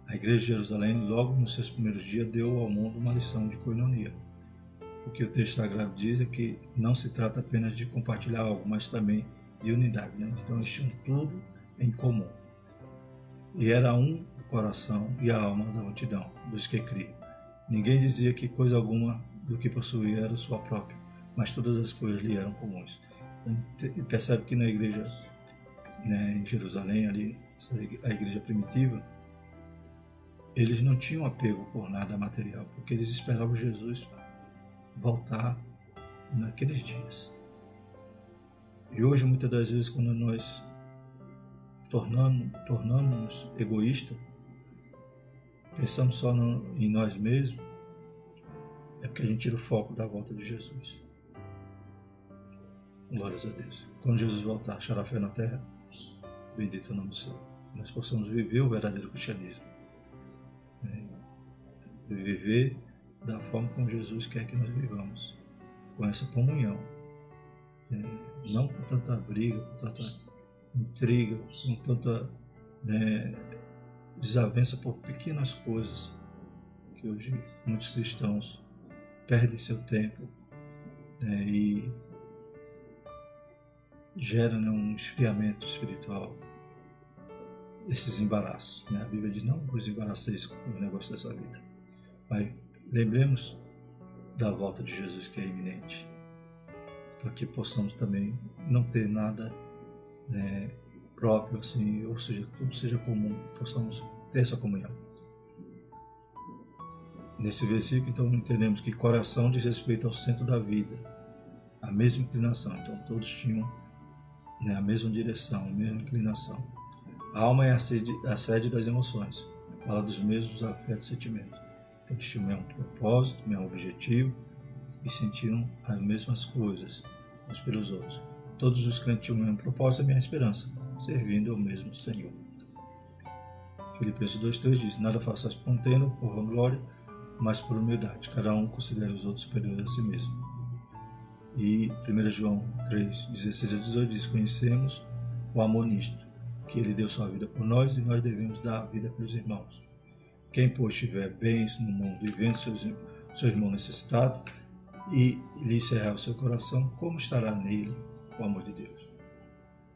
A igreja de Jerusalém, logo nos seus primeiros dias, deu ao mundo uma lição de coinonia. O que o texto sagrado diz é que não se trata apenas de compartilhar algo, mas também de unidade. Então eles tinham tudo em comum. E era um o coração e a alma da multidão, dos que criam. Ninguém dizia que coisa alguma do que possuía era sua própria, mas todas as coisas lhe eram comuns. Então, percebe que na igreja, em Jerusalém, ali, a igreja primitiva, eles não tinham apego por nada material, porque eles esperavam Jesus voltar naqueles dias. E hoje, muitas das vezes, quando nós tornamos egoístas, pensamos só em nós mesmos, é porque a gente tira o foco da volta de Jesus. Glórias a Deus. Quando Jesus voltar, achará fé na terra, bendito o nome do Senhor. Nós possamos viver o verdadeiro cristianismo. Viver da forma como Jesus quer que nós vivamos, com essa comunhão. Não com tanta briga, com tanta intriga, com tanta desavença por pequenas coisas, que hoje muitos cristãos perdem seu tempo e gera um esfriamento espiritual, esses embaraços. A Bíblia diz: não vos embaraceis com o negócio dessa vida. Mas lembremos da volta de Jesus, que é iminente, para que possamos também não ter nada próprio, assim, ou seja, tudo seja comum, possamos ter essa comunhão. Nesse versículo, então, entendemos que coração diz respeito ao centro da vida, a mesma inclinação. Então, todos tinham a mesma direção, a mesma inclinação. A alma é a sede das emoções, fala dos mesmos afetos e sentimentos. Então, eles tinham o mesmo propósito, o mesmo objetivo e sentiam as mesmas coisas uns pelos outros. Todos os crentes tinham o mesmo propósito e a mesma esperança, servindo ao mesmo Senhor. Filipenses 2,3 diz: nada façais por contenda, por vanglória, mas por humildade. Cada um considere os outros superiores a si mesmo. E 1 João 3:16 a 18 diz: conhecemos o amor nisto, que ele deu sua vida por nós e nós devemos dar a vida pelos irmãos. Quem, pois, tiver bens no mundo e vendo seu irmão necessitado e lhe cerrar o seu coração, como estará nele o amor de Deus?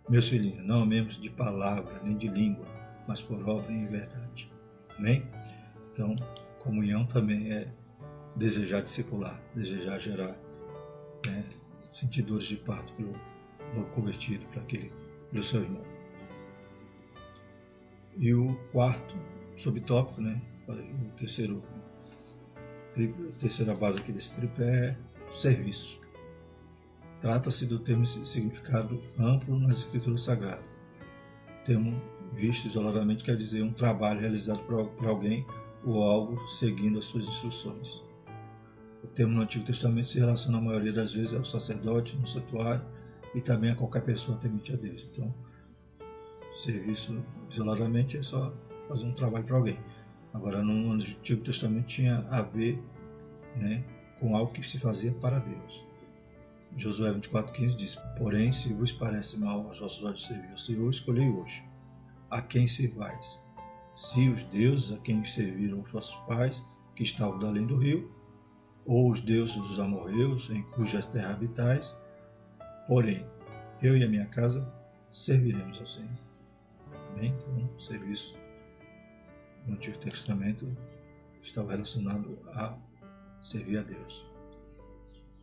Meus filhinhos, não amemos de palavra nem de língua, mas por obra e em verdade. Amém? Então, comunhão também é desejar discipular, desejar gerar sentidores de parto pelo novo convertido, pelo seu irmão. E o quarto subtópico, a terceira base aqui desse tripé é serviço. Trata-se do termo significado amplo nas escrituras sagradas. O termo visto isoladamente quer dizer um trabalho realizado por alguém ou algo seguindo as suas instruções. O termo no Antigo Testamento se relaciona a maioria das vezes ao sacerdote, no santuário e também a qualquer pessoa temente a Deus. Então, serviço isoladamente é só fazer um trabalho para alguém. Agora, no Antigo Testamento tinha a ver com algo que se fazia para Deus. Josué 24:15 diz: porém, se vos parece mal aos vossos olhos servir ao Senhor, escolhei hoje a quem servais. Se os deuses a quem serviram os vossos pais, que estavam da além do rio, ou os deuses dos amorreus, em cujas terras habitais, porém, eu e a minha casa serviremos ao Senhor. Amém? Então, o serviço no Antigo Testamento estava relacionado a servir a Deus.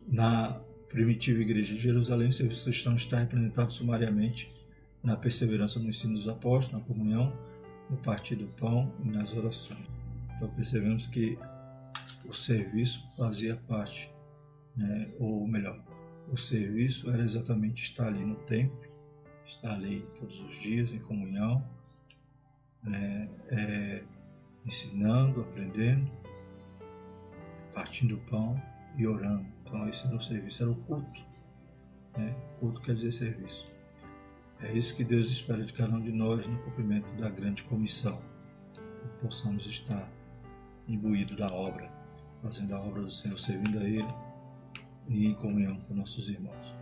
Na primitiva igreja de Jerusalém, o serviço cristão está representado sumariamente na perseverança no ensino dos apóstolos, na comunhão, no partir do pão e nas orações. Então percebemos que o serviço fazia parte, né? Ou melhor, o serviço era exatamente estar ali no templo, estar ali todos os dias em comunhão, né? Ensinando, aprendendo, partindo o pão e orando. Então esse era o serviço, era o culto, né? Culto quer dizer serviço. É isso que Deus espera de cada um de nós no cumprimento da grande comissão, que possamos estar imbuídos da obra, fazendo a obra do Senhor, servindo a Ele e em comunhão com nossos irmãos.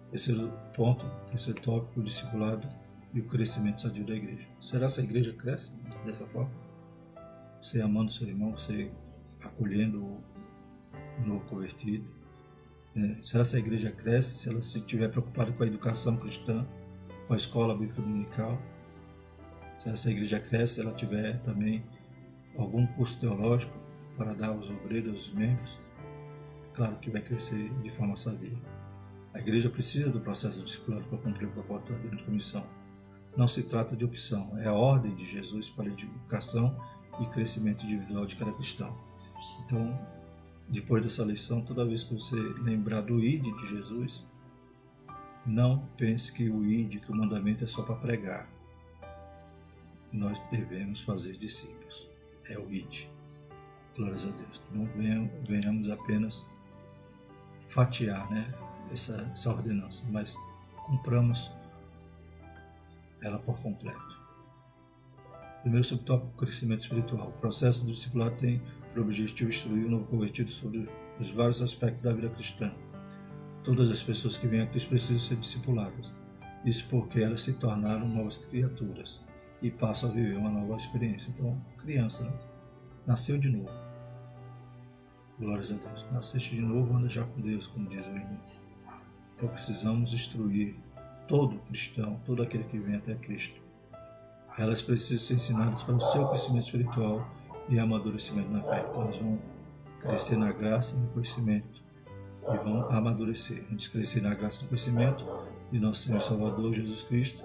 Terceiro ponto, terceiro tópico, o discipulado e o crescimento sadio da igreja. Será que a igreja cresce dessa forma? Você amando seu irmão, você acolhendo o novo convertido. Será que a igreja cresce se ela estiver preocupada com a educação cristã, com a escola bíblica dominical? Será que a igreja cresce se ela tiver também algum curso teológico para dar aos obreiros, aos membros? Claro que vai crescer de forma sadia. A igreja precisa do processo de discipulado para cumprir o propósito da grande comissão. Não se trata de opção, é a ordem de Jesus para a educação e crescimento individual de cada cristão. Então, depois dessa lição, toda vez que você lembrar do ID de Jesus, não pense que o ID, que o mandamento é só para pregar. Nós devemos fazer discípulos. É o ID. Glórias a Deus. Não venhamos apenas fatiar, né, essa ordenança, mas cumpramos ela por completo. Primeiro subtópico, crescimento espiritual. O processo do discipulado tem por objetivo instruir o novo convertido sobre os vários aspectos da vida cristã. Todas as pessoas que vêm a Cristo precisam ser discipuladas. Isso porque elas se tornaram novas criaturas e passam a viver uma nova experiência. Então, criança, né? Nasceu de novo. Glórias a Deus. Nasceste de novo, anda já com Deus, como diz o hino. Então precisamos instruir todo cristão, todo aquele que vem até Cristo. Elas precisam ser ensinadas para o seu crescimento espiritual e amadurecimento na fé. Então elas vão crescer na graça e no conhecimento e vão amadurecer. Antes de crescer na graça e no conhecimento de nosso Senhor e Salvador Jesus Cristo,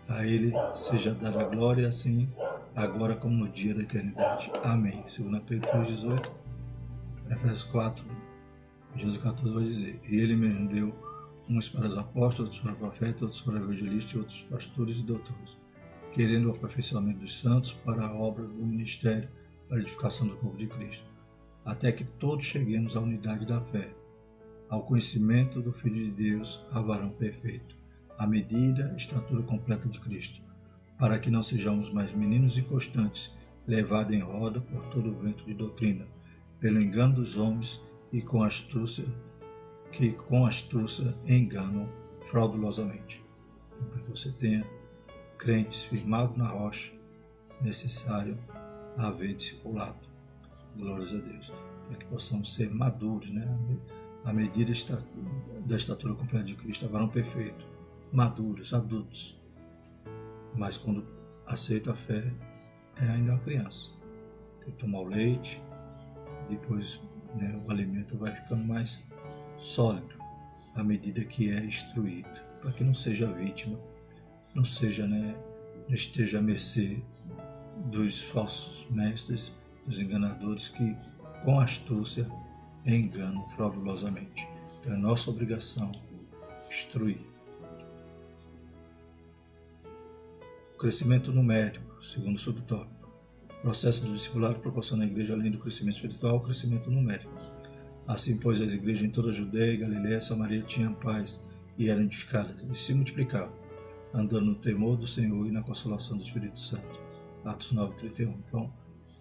a Ele seja dada a glória, assim, agora como no dia da eternidade. Amém. 2 Pedro 3,18, Efésios 4, 12 e 14 vai dizer: E Ele mesmo deu uns para os apóstolos, outros para profetas, outros para evangelistas e outros pastores e doutores, querendo o aperfeiçoamento dos santos para a obra do ministério, para a edificação do corpo de Cristo, até que todos cheguemos à unidade da fé, ao conhecimento do Filho de Deus, a varão perfeito, à medida e estatura completa de Cristo, para que não sejamos mais meninos inconstantes, levados em roda por todo o vento de doutrina, pelo engano dos homens e com astúcia enganam fraudulosamente. Então, para que você tenha crentes firmados na rocha, necessário haver discipulado. Glórias a Deus. Para que possamos ser maduros, né? À medida da estatura completa de Cristo, varão perfeito, maduros, adultos. Mas quando aceita a fé, é ainda uma criança. Tem que tomar o leite, depois, né, o alimento vai ficando mais sólido à medida que é instruído, para que não seja vítima, não seja, né, não esteja à mercê dos falsos mestres, dos enganadores que com astúcia enganam fraudulosamente. Então é nossa obrigação instruir. O crescimento numérico, segundo subtópico. O processo do discipulado proporciona à igreja, além do crescimento espiritual, o crescimento numérico. Assim, pois, as igrejas em toda a Judeia e Galiléia e Samaria tinham paz e eram edificadas e se multiplicavam, andando no temor do Senhor e na consolação do Espírito Santo. Atos 9:31. Então,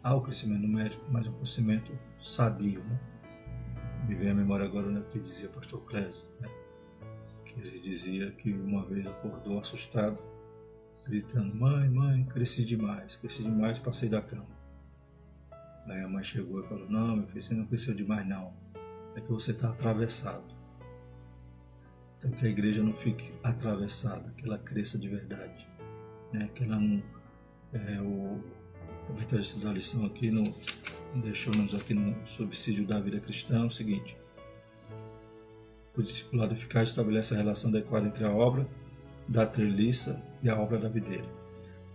há o crescimento numérico, mas o crescimento sadio, né? Me vem à memória agora, né, que dizia o pastor Clésio, né? Que ele dizia que uma vez acordou assustado, gritando: mãe, cresci demais, passei da cama. Aí a mãe chegou e falou: não, meu filho, você não cresceu demais não, é que você está atravessado. Então que a igreja não fique atravessada, que ela cresça de verdade, né? Que ela não... o vitorista da lição aqui, deixou-nos aqui no subsídio da vida cristã, é o seguinte: O discipulado eficaz estabelece a relação adequada entre a obra da treliça e a obra da videira.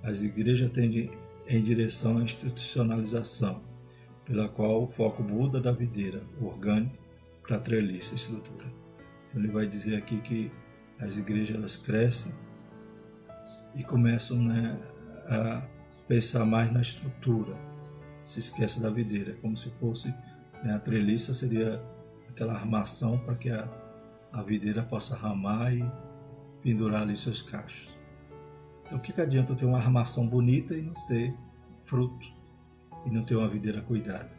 As igrejas tendem em direção à institucionalização, pela qual o foco muda da videira orgânica para a treliça, estrutura. Então ele vai dizer aqui que as igrejas elas crescem e começam, né, a pensar mais na estrutura, se esquece da videira, como se fosse, né, a treliça seria aquela armação para que a videira possa ramar e pendurar ali seus cachos. Então o que adianta eu ter uma armação bonita e não ter fruto, e não ter uma videira cuidada?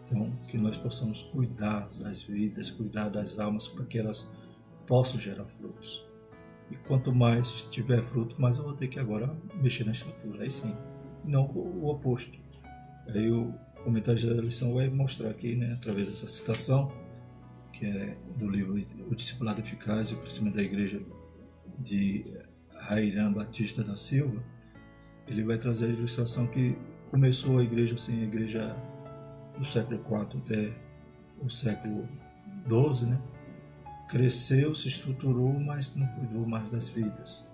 Então que nós possamos cuidar das vidas, cuidar das almas, para que elas possam gerar frutos. E quanto mais tiver fruto, mais eu vou ter que agora mexer na estrutura, aí sim, não o oposto. Aí o comentário da lição vai mostrar aqui, né, através dessa citação, que é do livro O Discipulado Eficaz e o Crescimento da Igreja, de Rairan Batista da Silva. Ele vai trazer a ilustração que começou a igreja assim, a igreja do século IV até o século XII, né? Cresceu, se estruturou, mas não cuidou mais das vidas.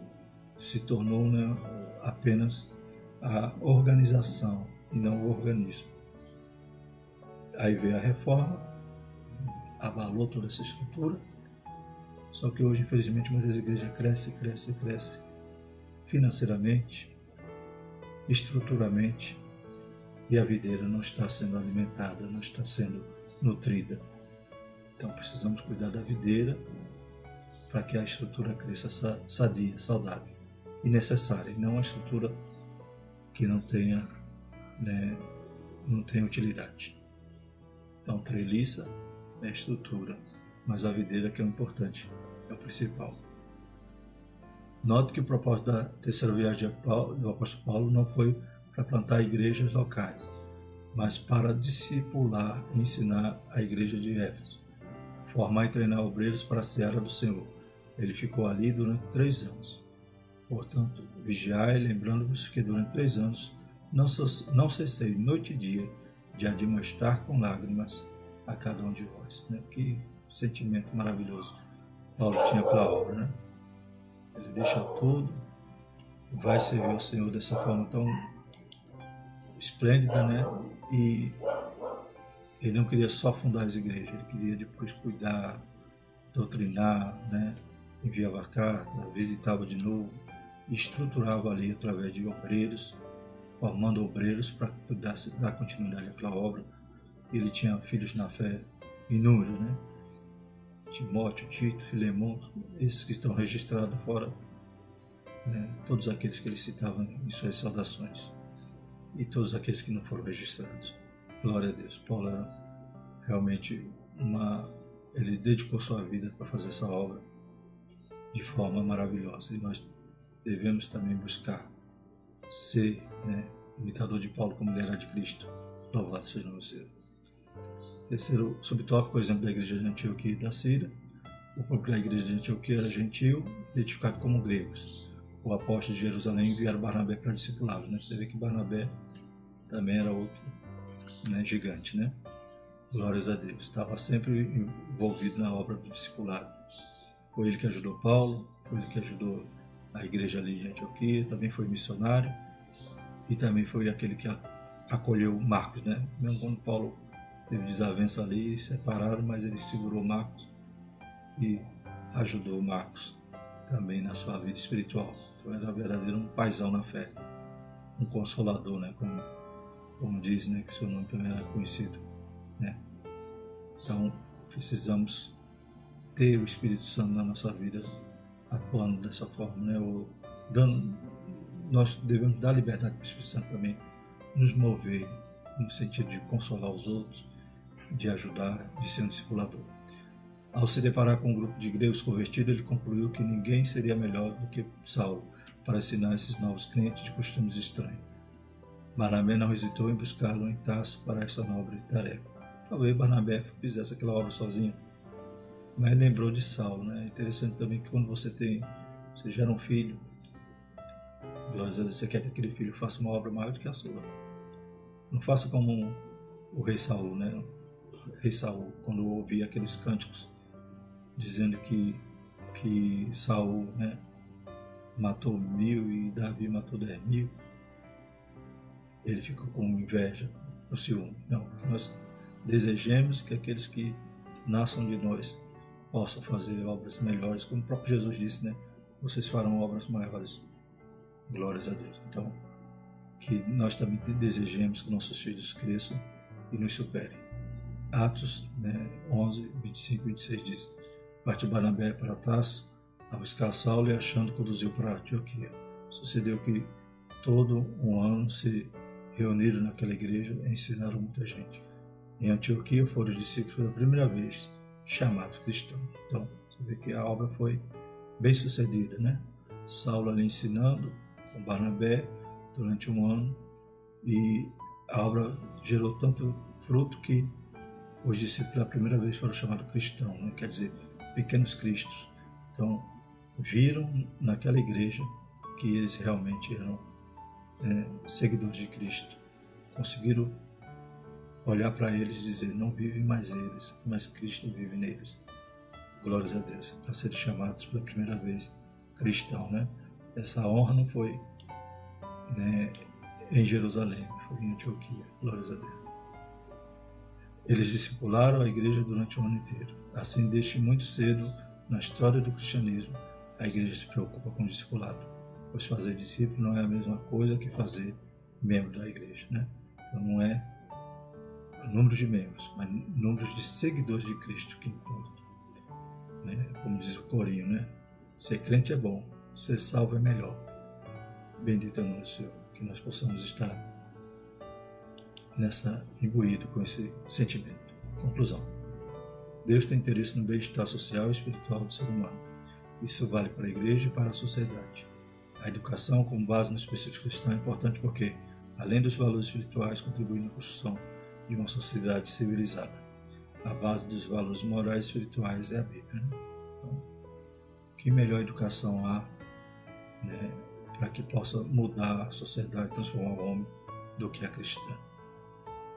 Se tornou, né, apenas a organização e não o organismo. Aí veio a reforma, abalou toda essa estrutura, só que hoje, infelizmente, muitas igrejas crescem financeiramente, estruturalmente, e a videira não está sendo alimentada, não está sendo nutrida. Então precisamos cuidar da videira para que a estrutura cresça sadia, saudável e necessária, e não uma estrutura que não tenha, né, não tenha utilidade. Então treliça é a estrutura, mas a videira que é o importante, é o principal. Note que o propósito da terceira viagem do apóstolo Paulo não foi para plantar igrejas locais, mas para discipular e ensinar a igreja de Éfeso, formar e treinar obreiros para a seara do Senhor. Ele ficou ali durante 3 anos. Portanto, vigiai, lembrando-vos que durante 3 anos não cessei noite e dia de admoestar com lágrimas a cada um de vós. Né? Que sentimento maravilhoso Paulo tinha pela obra, né? Ele deixa tudo, vai servir ao Senhor dessa forma tão esplêndida, né? E ele não queria só fundar as igrejas, ele queria depois cuidar, doutrinar, né? Enviava carta, visitava de novo e estruturava ali através de obreiros, formando obreiros para que pudesse dar continuidade àquela obra. Ele tinha filhos na fé inúmeros, né? Timóteo, Tito, Filemão, esses que estão registrados fora, né? Todos aqueles que ele citava em suas saudações, e todos aqueles que não foram registrados. Glória a Deus. Paulo era realmente ele dedicou sua vida para fazer essa obra de forma maravilhosa, e nós devemos também buscar ser, né, imitador de Paulo como ele era de Cristo. Louvado seja o nome do Senhor. Terceiro subtópico, o exemplo da igreja de Antioquia e da Síria. O público da igreja de Antioquia era gentil, identificado como gregos. O apóstolo de Jerusalém enviaram Barnabé para discipulá-los. Né? Você vê que Barnabé também era outro, né, gigante, né? Glórias a Deus. Estava sempre envolvido na obra do discipulado. Foi ele que ajudou Paulo, foi ele que ajudou a igreja ali de Antioquia, também foi missionário e também foi aquele que acolheu Marcos, né? Mesmo quando Paulo teve desavença ali, separaram, mas ele segurou Marcos e ajudou Marcos também na sua vida espiritual. Então era verdadeiro um paizão na fé, um consolador, né? Como diz, né? Que seu nome também era conhecido, né? Então precisamos ter o Espírito Santo na nossa vida atuando dessa forma, né? Nós devemos dar liberdade para o Espírito Santo também nos mover no sentido de consolar os outros, de ajudar, de ser um discipulador. Ao se deparar com um grupo de gregos convertidos, ele concluiu que ninguém seria melhor do que Saulo para ensinar esses novos crentes de costumes estranhos. Barnabé não hesitou em buscá-lo em Tarso para essa nobre tarefa. Talvez Barnabé fizesse aquela obra sozinho, mas lembrou de Saulo, né? É interessante também que quando você gera um filho, você quer que aquele filho faça uma obra maior do que a sua. Não faça como o rei Saul, né? O rei Saul, quando ouvia aqueles cânticos dizendo que Saul, né, matou 1000 e Davi matou 10.000, ele ficou com inveja, com ciúme. Não, que nós desejemos que aqueles que nasçam de nós possam fazer obras melhores, como o próprio Jesus disse, né? Vocês farão obras maiores. Glórias a Deus. Então, que nós também desejemos que nossos filhos cresçam e nos superem. Atos, né, 11, 25 e 26 diz: partiu Barnabé para Tarso a buscar Saulo e achando conduziu para Antioquia. Sucedeu que todo um ano se reuniram naquela igreja e ensinaram muita gente. Em Antioquia foram os discípulos pela primeira vez chamados cristãos. Então, você vê que a obra foi bem sucedida, né? Saulo ali ensinando com Barnabé durante um ano, e a obra gerou tanto fruto que os discípulos pela primeira vez foram chamados cristãos, né? Quer dizer, pequenos cristos. Então, viram naquela igreja que eles realmente eram seguidores de Cristo. Conseguiram olhar para eles e dizer: não vivem mais eles, mas Cristo vive neles. Glórias a Deus. A serem chamados pela primeira vez cristão, né? Essa honra não foi, né, em Jerusalém, foi em Antioquia. Glórias a Deus. Eles discipularam a igreja durante o ano inteiro. Assim, desde muito cedo na história do cristianismo, a igreja se preocupa com o discipulado, pois fazer discípulo não é a mesma coisa que fazer membro da igreja, né? Então não é o número de membros, mas número de seguidores de Cristo que importa, né? Como diz o corinho, né? Ser crente é bom, ser salvo é melhor. Bendito é o nome do Senhor, que nós possamos estar imbuído com esse sentimento. Conclusão: Deus tem interesse no bem-estar social e espiritual do ser humano. Isso vale para a igreja e para a sociedade. A educação, como base no espírito cristão, é importante porque, além dos valores espirituais, contribui na construção de uma sociedade civilizada. A base dos valores morais e espirituais é a Bíblia, né? Então, que melhor educação há, né, para que possa mudar a sociedade, transformar o homem, do que a cristã?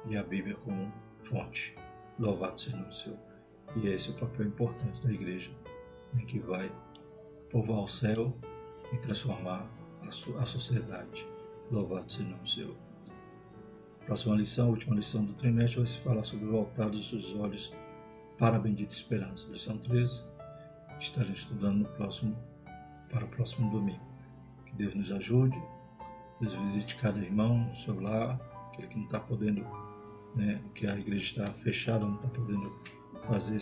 E a Bíblia como fonte. Louvado seja o Senhor. E esse é o papel importante da igreja, né, que vai povoar o céu e transformar a sociedade. Louvado seja o Senhor. Próxima lição, última lição do trimestre, vai se falar sobre voltar dos seus olhos para a bendita esperança. Lição 13, estaremos estudando para o próximo domingo. Que Deus nos ajude, Deus visite cada irmão no seu lar, aquele que não está podendo, né, que a igreja está fechada, não está podendo fazer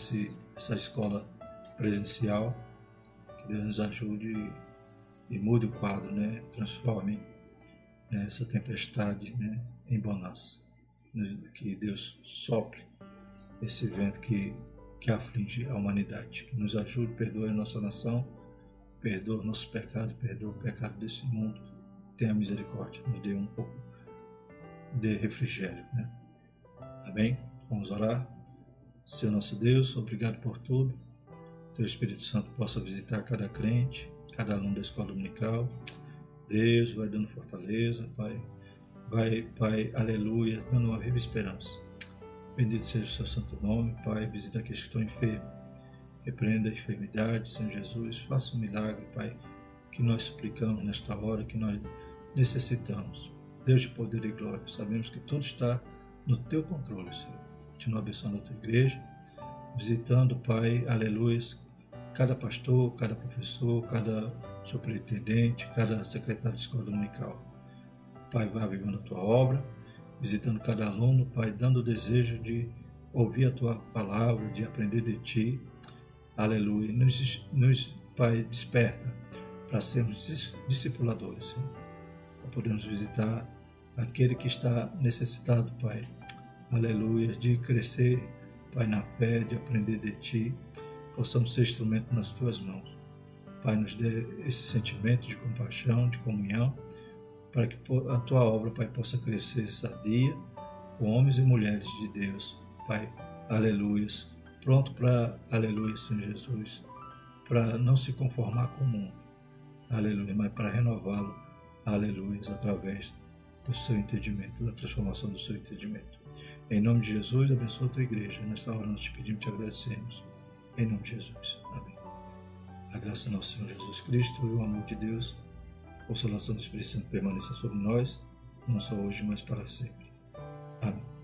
essa escola presencial. Que Deus nos ajude e mude o quadro, né, transforme, né, essa tempestade, né, em bonança. Que Deus sopre esse vento que aflige a humanidade. Que nos ajude, perdoe a nossa nação, perdoa o nosso pecado, perdoa o pecado desse mundo. Tenha misericórdia, nos dê um pouco de refrigério, né? Amém? Vamos orar. Senhor nosso Deus, obrigado por tudo. Teu Espírito Santo possa visitar cada crente, cada aluno da escola dominical. Deus vai dando fortaleza, Pai. Vai, Pai, aleluia, dando uma viva esperança. Bendito seja o seu santo nome, Pai. Visita aqueles que estão enfermos. Repreenda a enfermidade, Senhor Jesus. Faça um milagre, Pai, que nós suplicamos nesta hora, que nós necessitamos. Deus de poder e glória, sabemos que tudo está no teu controle, Senhor. Continua abençoando a tua igreja, visitando, Pai, aleluia, cada pastor, cada professor, cada superintendente, cada secretário de escola dominical. Pai, vai vivendo a tua obra, visitando cada aluno, Pai, dando o desejo de ouvir a tua palavra, de aprender de ti. Aleluia. Nos Pai, desperta para sermos discipuladores, Senhor. Para podermos visitar aquele que está necessitado, Pai. Aleluia. De crescer, Pai, na fé, de aprender de ti. Possamos ser instrumento nas tuas mãos. Pai, nos dê esse sentimento de compaixão, de comunhão, para que a tua obra, Pai, possa crescer sadia com homens e mulheres de Deus, Pai, aleluia, pronto para, aleluia, Senhor Jesus, para não se conformar com o mundo, aleluia, mas para renová-lo, aleluia, através do seu entendimento, da transformação do seu entendimento. Em nome de Jesus, abençoa a tua igreja. Nesta hora nós te pedimos e te agradecemos. Em nome de Jesus. Amém. A graça do nosso Senhor Jesus Cristo e o amor de Deus, a consolação do Espírito Santo permaneça sobre nós, não só hoje, mas para sempre. Amém.